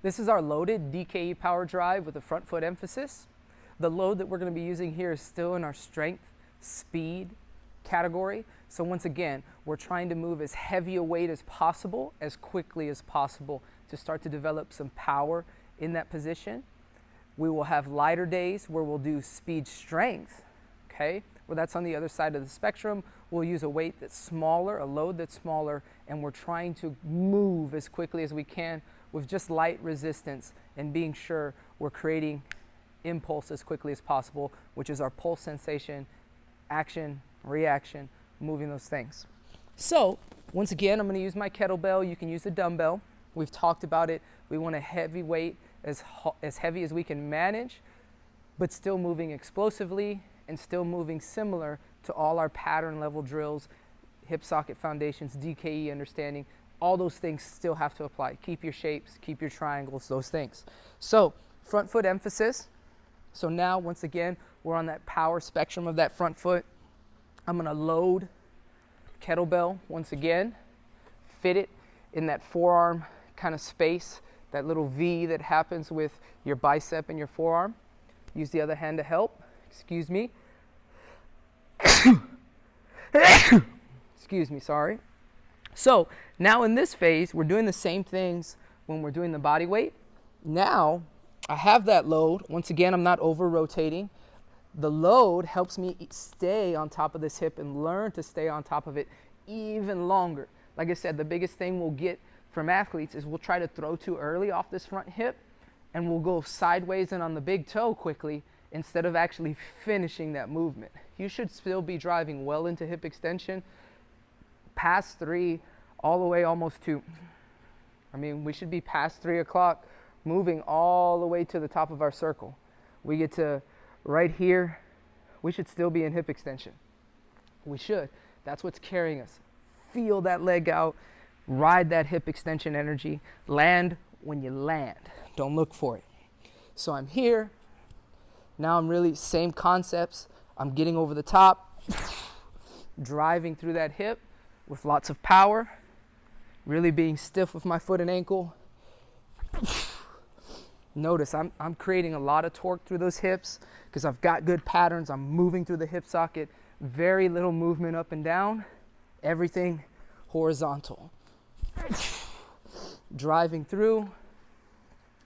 This is our loaded DKE power drive with a front foot emphasis. The load that we're going to be using here is still in our strength, speed category. So once again, we're trying to move as heavy a weight as possible, as quickly as possible, to start to develop some power in that position. We will have lighter days where we'll do speed strength, okay? Well, that's on the other side of the spectrum. We'll use a weight that's smaller, a load that's smaller, and we're trying to move as quickly as we can with just light resistance and being sure we're creating impulse as quickly as possible, which is our pulse sensation, action, reaction, moving those things. So once again, I'm going to use my kettlebell. You can use a dumbbell. We've talked about it. We want a heavy weight, as heavy as we can manage, but still moving explosively and still moving similar to all our pattern level drills, hip socket foundations, DKE understanding. All those things still have to apply. Keep your shapes, keep your triangles, those things. So front foot emphasis. So now, once again, we're on that power spectrum of that front foot. I'm going to load kettlebell once again, fit it in that forearm kind of space, that little V that happens with your bicep and your forearm. Use the other hand to help. Excuse me. Excuse me, sorry. So now in this phase, we're doing the same things when we're doing the body weight. Now I have that load. Once again, I'm not over rotating. The load helps me stay on top of this hip and learn to stay on top of it even longer. Like I said, the biggest thing we'll get from athletes is we'll try to throw too early off this front hip and we'll go sideways and on the big toe quickly instead of actually finishing that movement. You should still be driving well into hip extension, past 3, all the way almost to, we should be past 3 o'clock, moving all the way to the top of our circle. We get to right here, we should still be in hip extension. We should. That's what's carrying us. Feel that leg out, ride that hip extension energy, land when you land. Don't look for it. So I'm here. Now I'm really, same concepts. I'm getting over the top, driving through that hip with lots of power, really being stiff with my foot and ankle. Notice I'm creating a lot of torque through those hips because I've got good patterns. I'm moving through the hip socket, very little movement up and down, everything horizontal. Driving through,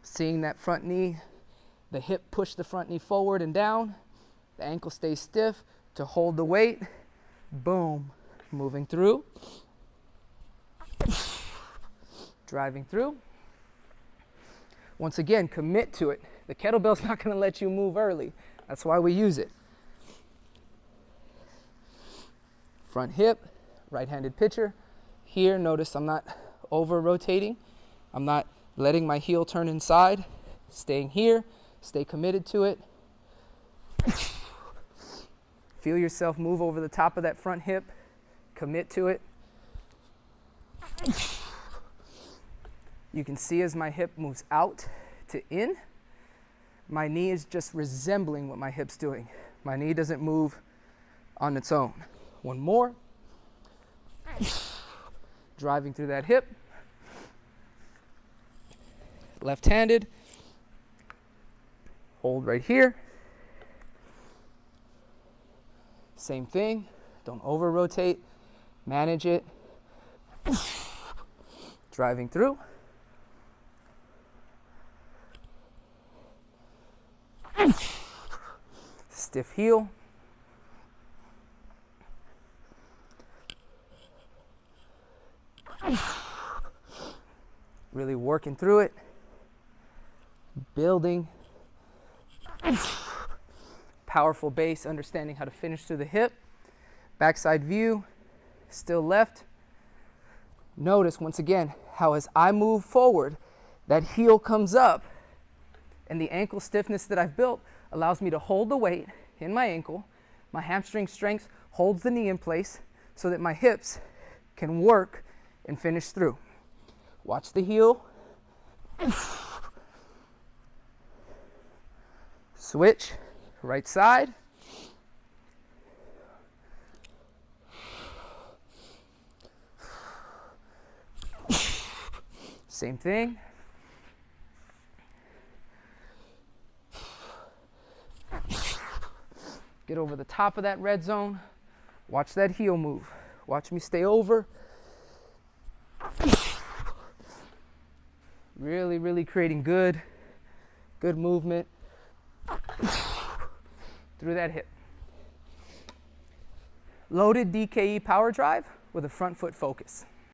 seeing that front knee, the hip push the front knee forward and down, the ankle stays stiff to hold the weight, boom, moving through, driving through. Once again, commit to it. The kettlebell's not going to let you move early. That's why we use it. Front hip, right-handed pitcher. Here, notice I'm not over rotating. I'm not letting my heel turn inside. Staying here, stay committed to it. Feel yourself move over the top of that front hip. Commit to it. You can see as my hip moves out to in, my knee is just resembling what my hip's doing. My knee doesn't move on its own. One more. Driving through that hip. Left-handed. Hold right here. Same thing. Don't over-rotate. Manage it. Driving through. Stiff heel. Really working through it. Building. Powerful base, understanding how to finish through the hip. Backside view, still left. Notice once again how as I move forward, that heel comes up and the ankle stiffness that I've built allows me to hold the weight in my ankle. My hamstring strength holds the knee in place so that my hips can work and finish through. Watch the heel. Switch, right side. Same thing. Get over the top of that red zone. Watch that heel move. Watch me stay over. Really, really creating good movement through that hip. Loaded DKE power drive with a front foot focus.